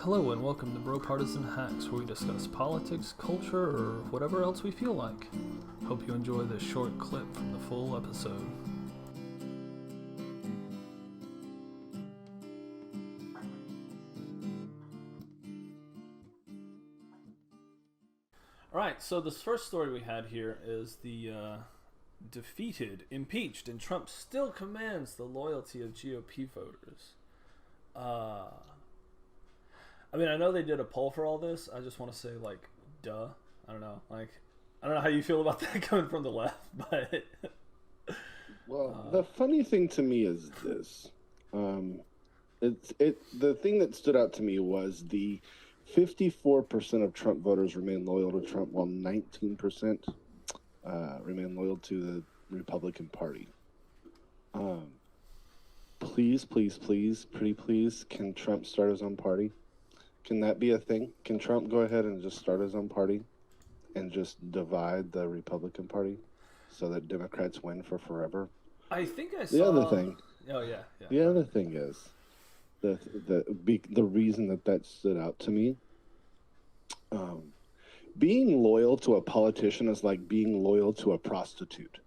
Hello and welcome to BroPartisan Hacks, where we discuss politics, culture, or whatever else we feel like. Hope you enjoy this short clip from the full episode. Alright, so this first story we had here is the defeated, impeached, and Trump still commands the loyalty of GOP voters. I mean, I know they did a poll for all this. I just want to say, duh. I don't know. I don't know how you feel about that coming from the left, but... Well, the funny thing to me is this. The thing that stood out to me was the 54% of Trump voters remain loyal to Trump, while 19% remain loyal to the Republican Party. Please, pretty please, can Trump start his own party? Can that be a thing? Can Trump go ahead and just start his own party and just divide the Republican Party so that Democrats win for forever? I think I saw... The other thing... Oh, yeah. The other thing is, the reason that stood out to me, being loyal to a politician is like being loyal to a prostitute.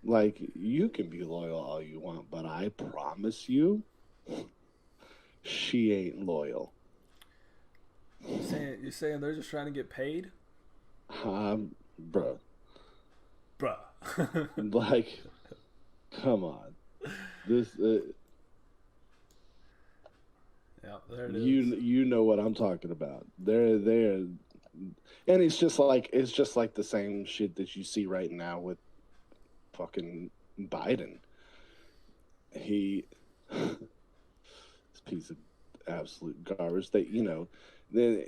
Like, you can be loyal all you want, but I promise you, she ain't loyal. You're saying they're just trying to get paid? Bruh. Bruh. Like, come on. This... yeah, there it is. You know what I'm talking about. They're and it's just like the same shit that you see right now with fucking Biden. This piece of absolute garbage that, then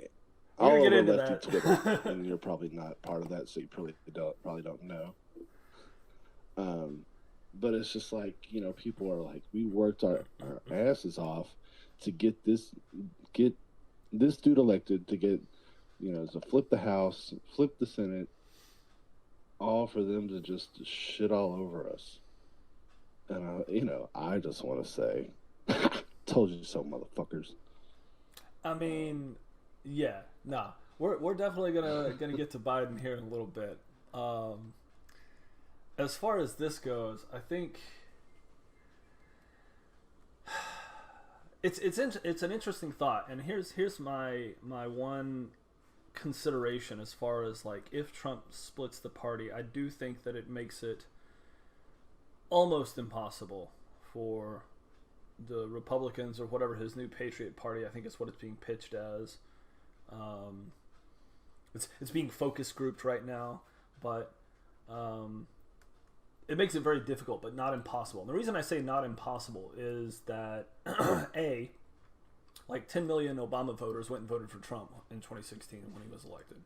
all over lefty Twitter, and you're probably not part of that, so you probably don't know. But it's just like, people are like, we worked our asses off to get this dude elected, to get, to flip the House, flip the Senate, all for them to just shit all over us. And I just want to say, told you so, motherfuckers. I mean, yeah, nah. We're definitely gonna get to Biden here in a little bit. As far as this goes, I think it's an interesting thought, and here's my one consideration as far as, like, if Trump splits the party. I do think that it makes it almost impossible for the Republicans, or whatever his new Patriot Party, I think is what it's being pitched as. It's being focus grouped right now, but it makes it very difficult, but not impossible. And the reason I say not impossible is that like 10 million Obama voters went and voted for Trump in 2016 when he was elected.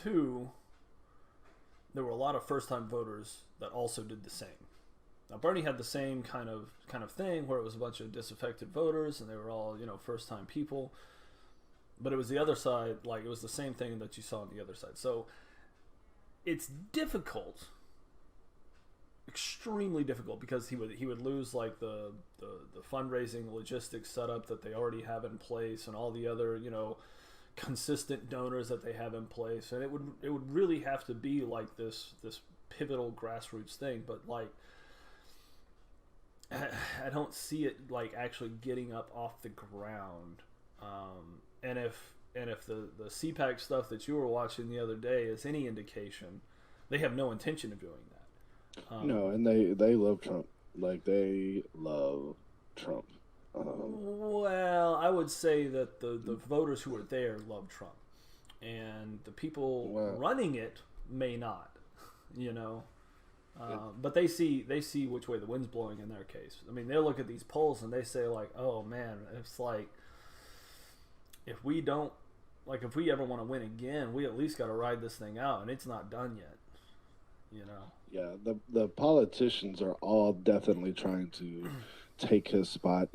2, there were a lot of first-time voters that also did the same. Now, Bernie had the same kind of thing, where it was a bunch of disaffected voters, and they were all, first-time people. But it was the other side, like, it was the same thing that you saw on the other side. So it's difficult, extremely difficult, because he would lose, like, the fundraising logistics setup that they already have in place, and all the other, consistent donors that they have in place. And it would really have to be like this pivotal grassroots thing. But, like, I don't see it, like, actually getting up off the ground. And if the CPAC stuff that you were watching the other day is any indication, they have no intention of doing that. No, and they love Trump. Like, they love Trump. Well, I would say that the voters who are there love Trump, and the people running it may not, but they see which way the wind's blowing in their case. I mean, they look at these polls and they say, like, oh man, it's like, if we ever want to win again, we at least got to ride this thing out, and it's not done yet. Yeah, the politicians are all definitely trying to take his spot.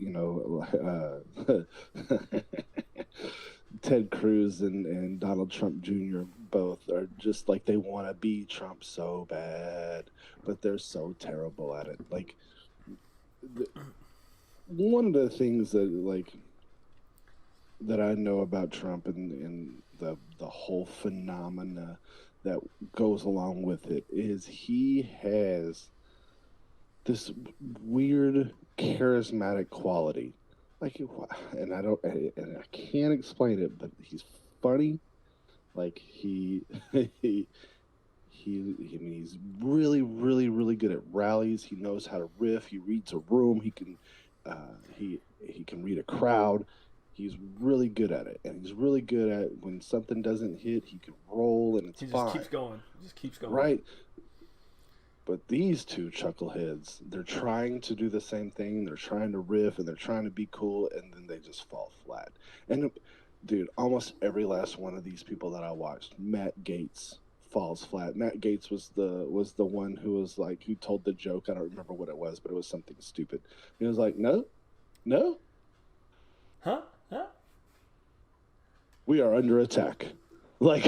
Ted Cruz and Donald Trump Jr. both are just like, they want to be Trump so bad, but they're so terrible at it. Like, the, one of the things that that I know about Trump and the whole phenomena that goes along with it is he has this weird charismatic quality. Like, and I don't, and I can't explain it, but he's funny. Like he, I mean, he's really, really, really good at rallies. He knows how to riff. He reads a room. He can read a crowd. He's really good at it, and he's really good at when something doesn't hit, he can roll, and it's He just fine. keeps going. He just keeps going. Right. But these two chuckleheads, they're trying to do the same thing. They're trying to riff, and they're trying to be cool, and then they just fall flat. And dude, almost every last one of these people that I watched, Matt Gaetz falls flat. Matt Gaetz was the one who was like, who told the joke. I don't remember what it was, but it was something stupid. He was like, no, Huh? we are under attack. Like,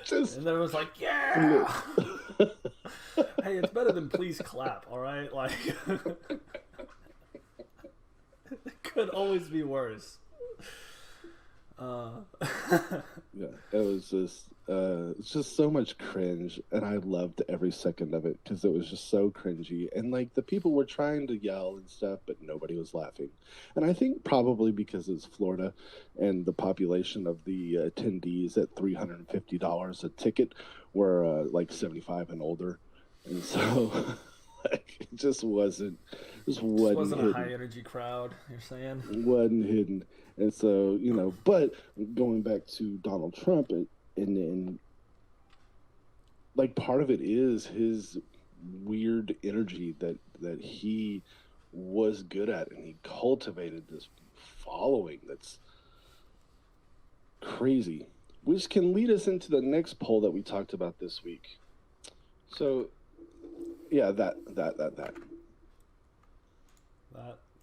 just. And everyone's like, yeah. Hey, it's better than please clap, all right? Like, it could always be worse. Yeah, it was just it's just so much cringe, and I loved every second of it because it was just so cringy, and like the people were trying to yell and stuff, but nobody was laughing. And I think probably because it's Florida, and the population of the attendees at $350 a ticket were like 75 and older, and so like, it just wasn't Wasn't hidden. a high energy crowd, you're saying? Wasn't hidden. And so, but going back to Donald Trump, and like part of it is his weird energy that he was good at, and he cultivated this following that's crazy, which can lead us into the next poll that we talked about this week. So, yeah, that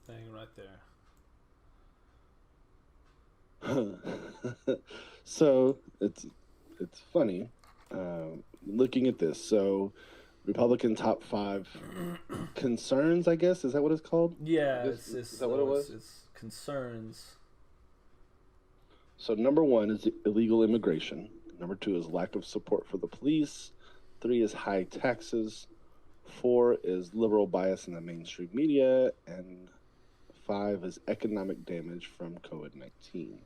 thing right there. So it's funny looking at this. So Republican top 5 concerns, I guess, is that what it's called? Yeah, is that what it was? It's concerns. So number 1 is illegal immigration. Number 2 is lack of support for the police. 3 is high taxes. 4 is liberal bias in the mainstream media, and 5 is economic damage from COVID-19.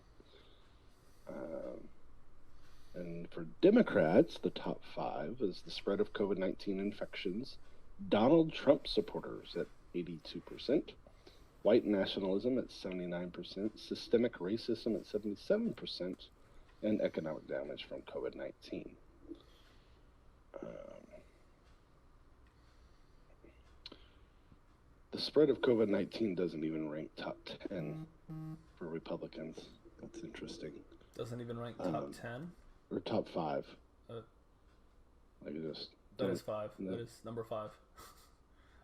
And for Democrats, the top 5 is the spread of COVID-19 infections, Donald Trump supporters at 82%, white nationalism at 79%, systemic racism at 77%, and economic damage from COVID-19. The spread of COVID-19 doesn't even rank top 10 for Republicans. That's interesting. Doesn't even rank top 10? Or top 5. That is 5. No. That is number 5.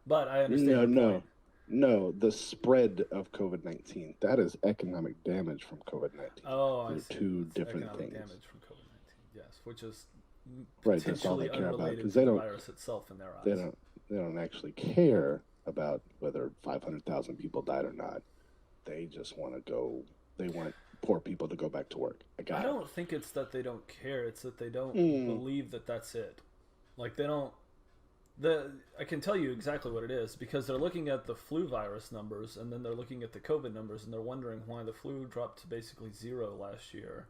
But I understand. No. The spread of COVID-19. That is economic damage from COVID-19. Oh, I see. Two different things. Damage from COVID-19. Yes, which is right. That's all they care about, because they don't. The virus itself in their eyes. They don't actually care about whether 500,000 people died or not. They just want to go. They want poor people to go back to work. I don't think it's that they don't care. It's that they don't believe that that's it. Like, they don't. I can tell you exactly what it is, because they're looking at the flu virus numbers, and then they're looking at the COVID numbers, and they're wondering why the flu dropped to basically 0 last year,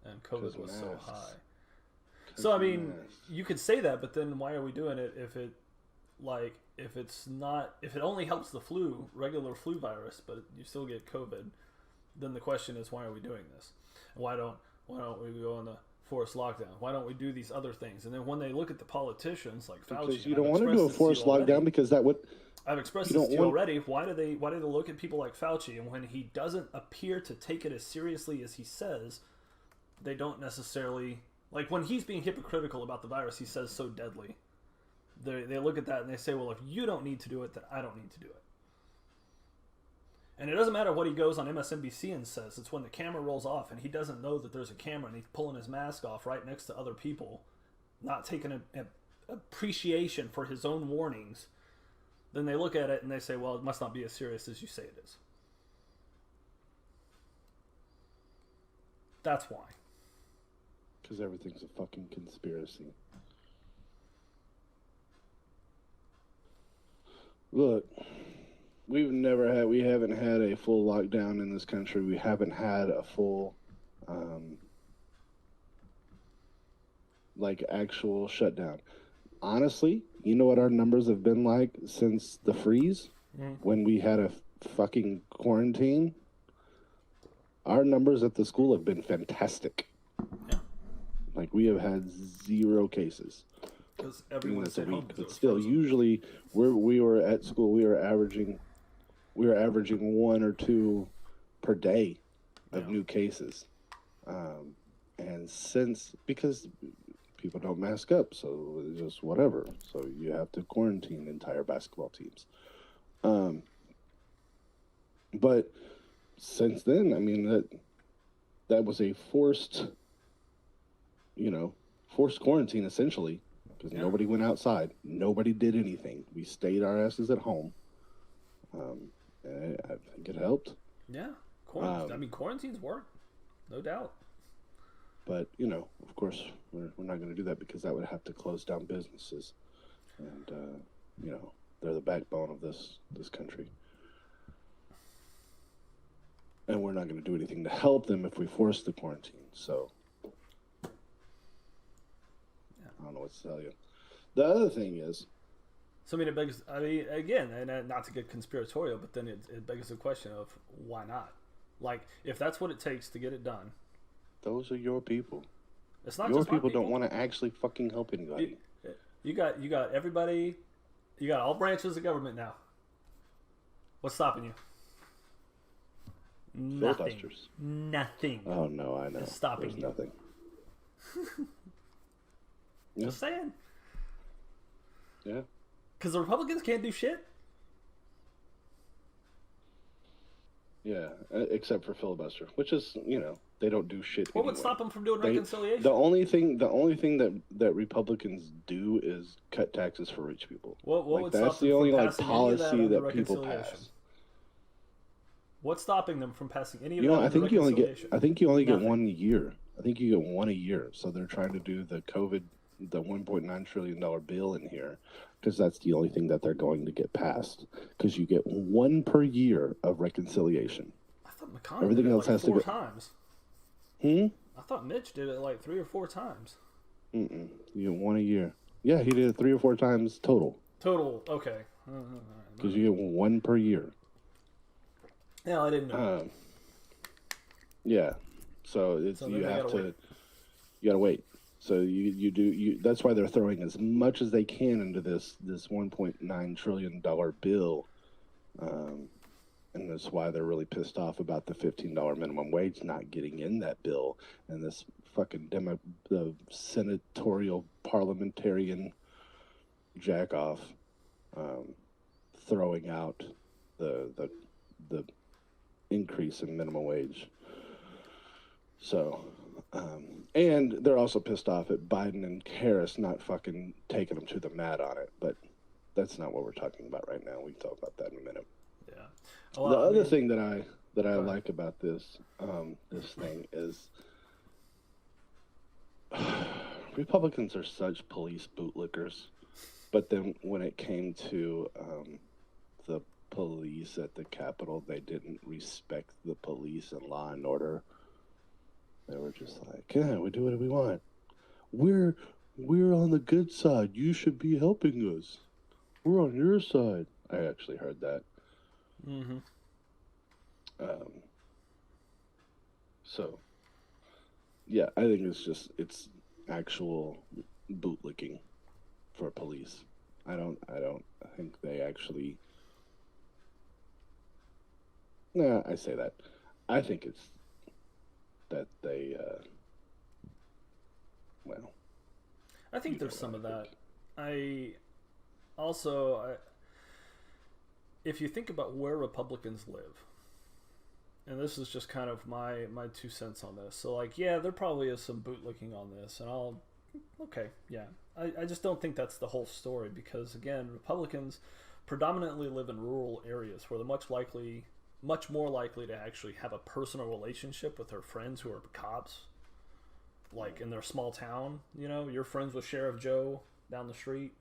and COVID was so high. So I mean, you could say that, but then why are we doing it if it only helps the regular flu virus, but you still get COVID? Then the question is, why are we doing this? Why don't we go on the forced lockdown? Why don't we do these other things? And then when they look at the politicians like Fauci, because you don't want to do a forced lockdown, because that would. I've expressed this to you already. Why do they look at people like Fauci, and when he doesn't appear to take it as seriously as he says, they don't necessarily, like when he's being hypocritical about the virus, he says so deadly. They look at that and they say, well, if you don't need to do it, then I don't need to do it. And it doesn't matter what he goes on MSNBC and says. It's when the camera rolls off and he doesn't know that there's a camera and he's pulling his mask off right next to other people, not taking an appreciation for his own warnings. then they look at it and they say, well, it must not be as serious as you say it is. That's why. Because everything's a fucking conspiracy. Look, we haven't had a full lockdown in this country. We haven't had a full, actual shutdown. Honestly, you know what our numbers have been like since the freeze? When we had a fucking quarantine? Our numbers at the school have been fantastic. Yeah. Like, we have had 0 cases. Because everyone's at home. But still, usually, we were at school, we were averaging 1 or 2 per day of new cases. And because people don't mask up, so it's just whatever. So you have to quarantine entire basketball teams. But since then, I mean, that was a forced quarantine, essentially, because nobody went outside. Nobody did anything. We stayed our asses at home. And I think it helped. Yeah. Quarantines work. No doubt. But, of course, we're not going to do that because that would have to close down businesses. And, they're the backbone of this country. And we're not going to do anything to help them if we force the quarantine. So, I don't know what to tell you. The other thing is... So, it begs... again, and not to get conspiratorial, but then it begs the question of why not? Like, if that's what it takes to get it done... Those are your people. It's not your just people. My people don't want to actually fucking help anybody. You got everybody. You got all branches of government now. What's stopping you? Nothing. Filibusters. Nothing. Oh no, I know. It's stopping you. Nothing. Just saying. Yeah. Because the Republicans can't do shit. Yeah, except for filibuster, which is, they don't do shit. What would stop them from doing reconciliation? The only thing that Republicans do is cut taxes for rich people. What would that's stop the them only from passing policy that people pass. What's stopping them from passing any of that? I think you only get 1 year. I think you get 1 a year. So they're trying to do the $1.9 trillion bill in here because that's the only thing that they're going to get passed. Because you get 1 per year of reconciliation. I thought McConnell Everything did it else has 4 to go times. I thought Mitch did it 3 or 4 times. You get 1 a year. Yeah, he did it 3 or 4 times total. Total, okay. Because you get 1 per year. Yeah, I didn't know. Yeah, so you gotta wait. So you do. That's why they're throwing as much as they can into this $1.9 trillion bill, and that's why they're really pissed off about the $15 minimum wage not getting in that bill, and this fucking the senatorial parliamentarian jackoff throwing out the increase in minimum wage. So, and they're also pissed off at Biden and Harris not fucking taking them to the mat on it. But that's not what we're talking about right now. We can talk about that in a minute. Yeah. Well, the other thing that I like about this thing is Republicans are such police bootlickers. But then when it came to the police at the Capitol, they didn't respect the police and law and order. They were just like, yeah, we do what we want. We're on the good side. You should be helping us. We're on your side. I actually heard that. Mm-hmm. So, yeah, I think it's actual bootlicking for police. I don't think they actually. Nah, I say that. I think it's that they. Well. I think there's some of that. If you think about where Republicans live, and this is just kind of my 2 cents on this. So, there probably is some bootlicking on this, and I just don't think that's the whole story because, again, Republicans predominantly live in rural areas where they're much more likely to actually have a personal relationship with their friends who are cops, like in their small town. You know, you're friends with Sheriff Joe down the street,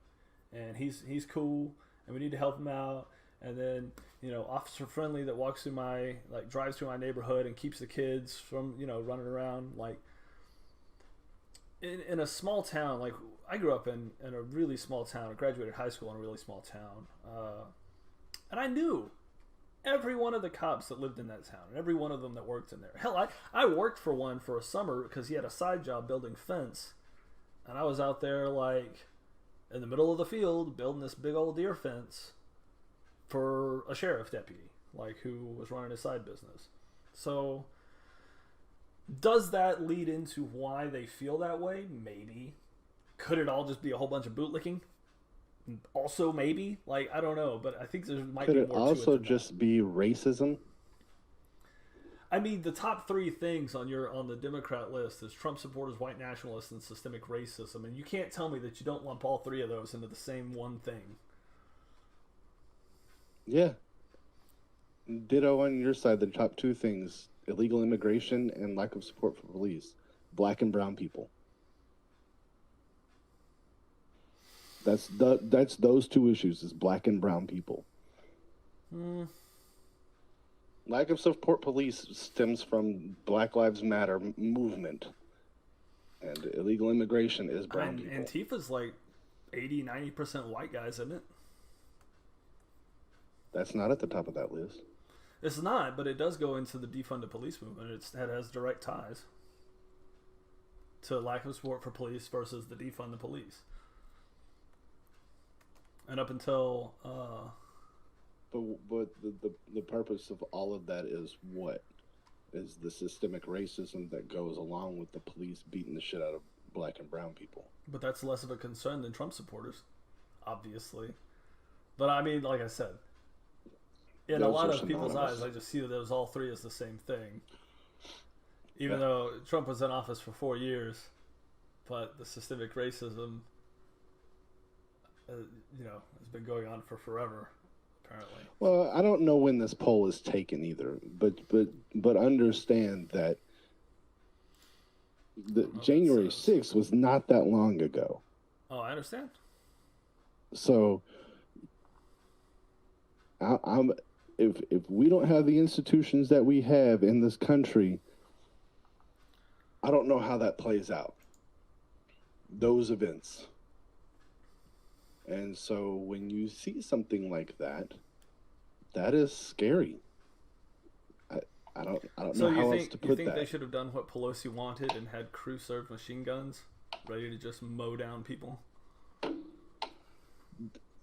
and he's cool, and we need to help him out. And then, you know, Officer Friendly that walks through drives through my neighborhood and keeps the kids from, you know, running around. Like, in a small town, like, I grew up in a really small town. I graduated high school in a really small town. And I knew every one of the cops that lived in that town, and every one of them that worked in there. Hell, I worked for one for a summer because he had a side job building fence. And I was out there, like, in the middle of the field building this big old deer fence for a sheriff deputy, like, who was running his side business. So, does that lead into why they feel that way? Maybe. Could it all just be a whole bunch of bootlicking? Also, maybe. Like, I don't know, but I think there might be more to it. Could it also just be racism? I mean, the top three things on the Democrat list is Trump supporters, white nationalists, and systemic racism. And you can't tell me that you don't lump all three of those into the same one thing. Yeah. Ditto on your side, the top two things: illegal immigration and lack of support for police. Black and brown people. That's those two issues, is black and brown people. Lack of support police stems from Black Lives Matter movement. And illegal immigration is brown people. Antifa's like 80-90% white guys, isn't it? That's not at the top of that list. It's not, but it does go into the defund the police movement. It has direct ties to lack of support for police versus the defund the police. And up until... But the purpose of all of that is what? Is the systemic racism that goes along with the police beating the shit out of black and brown people. But that's less of a concern than Trump supporters, obviously. But I mean, like I said, in a lot of people's eyes, I just see those all three as the same thing. Even though Trump was in office for 4 years, but the systemic racism, has been going on for forever, apparently. Well, I don't know when this poll is taken either, but understand that January 6th was not that long ago. Oh, I understand. So, if we don't have the institutions that we have in this country, I don't know how that plays out. Those events. And so when you see something like that, that is scary. I don't know how else to put that. So you think they should have done what Pelosi wanted and had crew-served machine guns ready to just mow down people?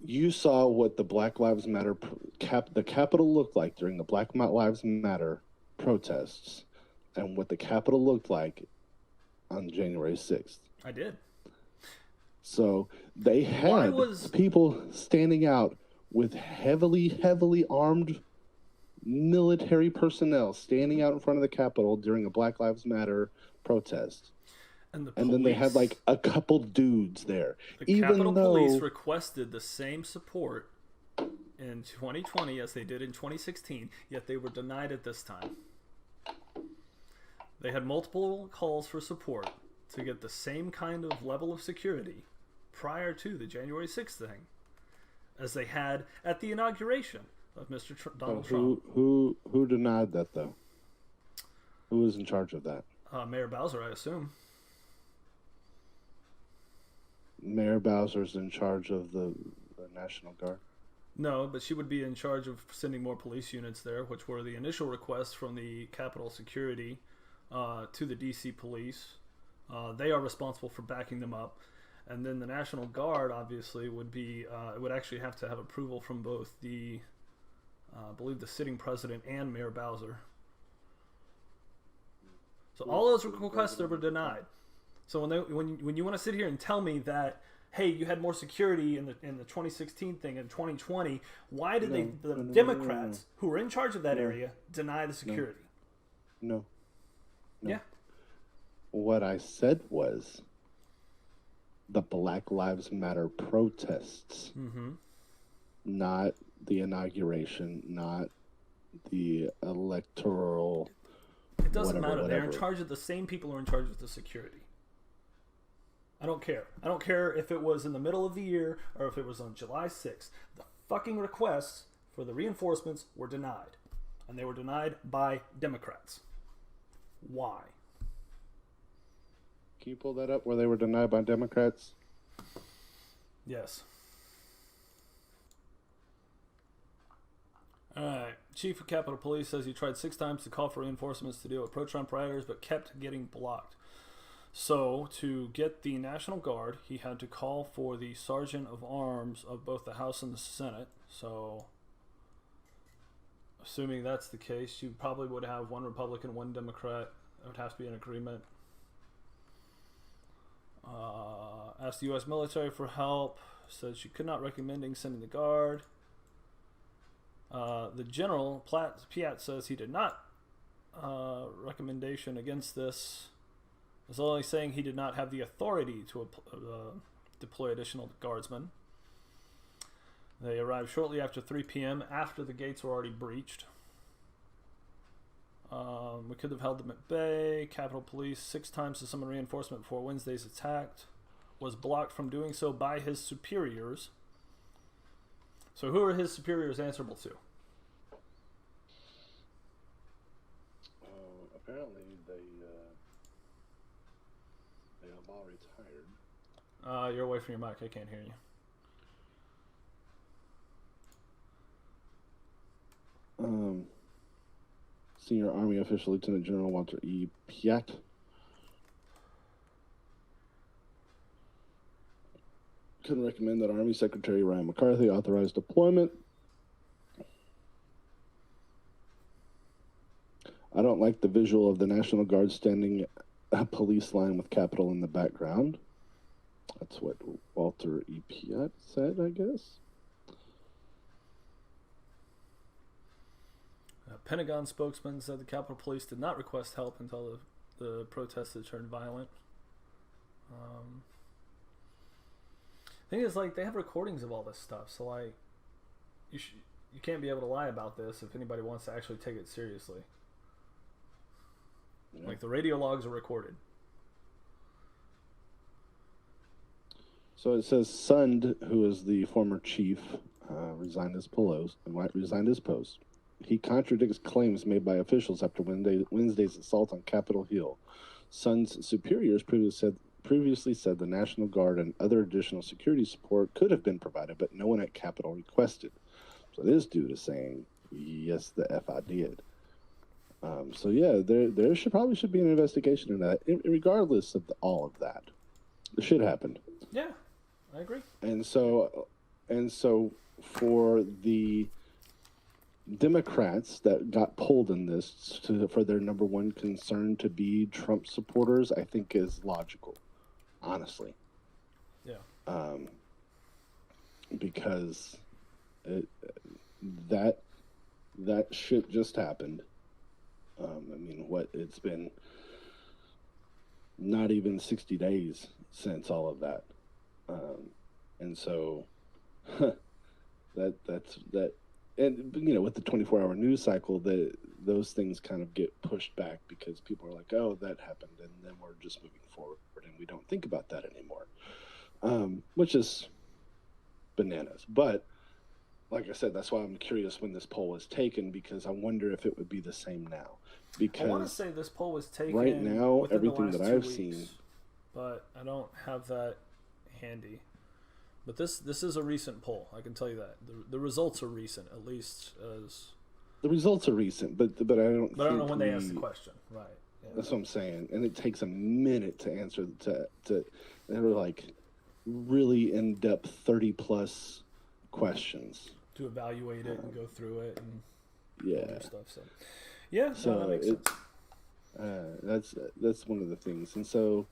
You saw what the Black Lives Matter the Capitol looked like during the Black Lives Matter protests, and what the Capitol looked like on January 6th. I did. So they had people standing out with heavily armed military personnel standing out in front of the Capitol during a Black Lives Matter protest. And then they had like a couple dudes there. The Capitol Police requested the same support in 2020 as they did in 2016, yet they were denied it this time. They had multiple calls for support to get the same kind of level of security prior to the January 6th thing as they had at the inauguration of Mr. Donald Trump. Who denied that, though? Who was in charge of that? Mayor Bowser, I assume. Mayor Bowser's in charge of the National Guard? No, but she would be in charge of sending more police units there, which were the initial requests from the Capitol Security to the D.C. Police. They are responsible for backing them up. And then the National Guard, obviously, would actually have to have approval from both I believe the sitting president and Mayor Bowser. So all those requests were denied. So when you want to sit here and tell me that, hey, you had more security in the 2016 thing in 2020, why did the Democrats who were in charge of that area deny the security? No. Yeah. What I said was the Black Lives Matter protests not the inauguration, not the electoral. It doesn't Whatever, matter. They're in whatever. charge of the same people who are in charge of the security. I don't care. I don't care if it was in the middle of the year or if it was on July 6th. The fucking requests for the reinforcements were denied. And they were denied by Democrats. Why? Can you pull that up where they were denied by Democrats? Yes. Alright. Chief of Capitol Police says he tried 6 times to call for reinforcements to deal with pro-Trump rioters, but kept getting blocked. So, to get the National Guard, he had to call for the Sergeant of Arms of both the House and the Senate. So, assuming that's the case, you probably would have one Republican, one Democrat. It would have to be an agreement. Asked the U.S. military for help. Said she could not recommend sending the Guard. The General, Piat, says he did not recommendation against this. Was only saying he did not have the authority to deploy additional guardsmen. They arrived shortly after 3 p.m. after the gates were already breached. We could have held them at bay. Capitol Police 6 times to summon reinforcement before Wednesday's attack. Was blocked from doing so by his superiors. So who are his superiors answerable to? Apparently they have all retired. You're away from your mic. I can't hear you. Senior Army official Lieutenant General Walter E. Piat couldn't recommend that Army Secretary Ryan McCarthy authorize deployment. I don't like the visual of the National Guard standing a police line with Capitol in the background. That's what Walter E. Piat said, I guess. A Pentagon spokesman said the Capitol Police did not request help until the protests had turned violent. Thing is, like, they have recordings of all this stuff, so like, you can't be able to lie about this if anybody wants to actually take it seriously. Yeah. Like, the radio logs are recorded. So it says Sund, who is the former chief, resigned his post. He contradicts claims made by officials after Wednesday's assault on Capitol Hill. Sund's superiors previously said the National Guard and other additional security support could have been provided, but no one at Capitol requested. So this dude is saying, yes, the F I did. So yeah, there probably should be an investigation in that, regardless of all of that. The shit happened. Yeah, I agree. And so for the Democrats that got pulled in this for their number one concern to be Trump supporters, I think is logical, honestly. Yeah. Because that shit just happened. I mean, it's been not even 60 days since all of that. And so that's and with the 24-hour news cycle, those things kind of get pushed back because people are like, oh, that happened, and then we're just moving forward and we don't think about that anymore, which is bananas. But like I said, that's why I'm curious when this poll was taken, because I wonder if it would be the same now. Because I want to say this poll was taken right now, within everything the last that 2 I've weeks, seen, but I don't have that handy. But this is a recent poll. I can tell you that the results are recent, at least as the results are recent. But I don't. But I don't know when they asked the question. Right. Yeah. That's what I'm saying, and it takes a minute to answer. They were like really in depth, 30+ questions to evaluate it and go through it and yeah, stuff. So yeah, so no, that makes sense. That's one of the things, and so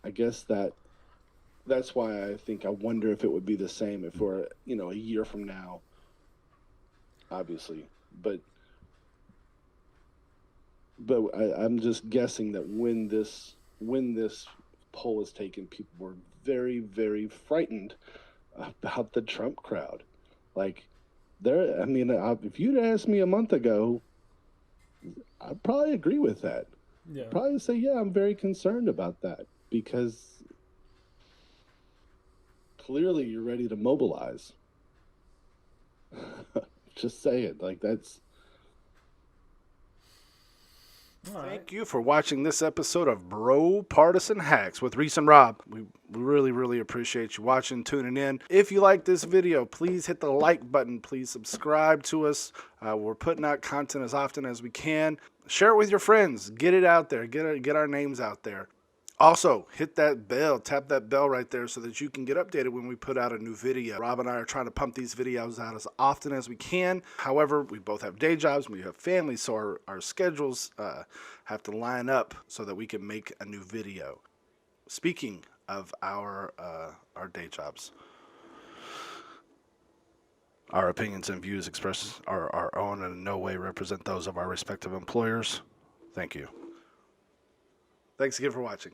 I guess that's why I think I wonder if it would be the same if we're a year from now, obviously, but I'm just guessing that when this poll was taken, people were very, very frightened about the Trump crowd. Like, there. I mean, if you'd asked me a month ago, I'd probably agree with that. Yeah. Probably say, yeah, I'm very concerned about that because clearly you're ready to mobilize. Just saying, like that's. Thank you for watching this episode of BroPartisan Hacks with Reese and Rob. We really appreciate you watching, tuning in. If you like this video, please hit the like button. Please subscribe to us. We're putting out content as often as we can. Share it with your friends. Get it out there. Get our names out there. Also, hit that bell, tap that bell right there so that you can get updated when we put out a new video. Rob and I are trying to pump these videos out as often as we can. However, we both have day jobs, we have families, so our schedules have to line up so that we can make a new video. Speaking of our day jobs, our opinions and views expressed are our own and in no way represent those of our respective employers. Thank you. Thanks again for watching.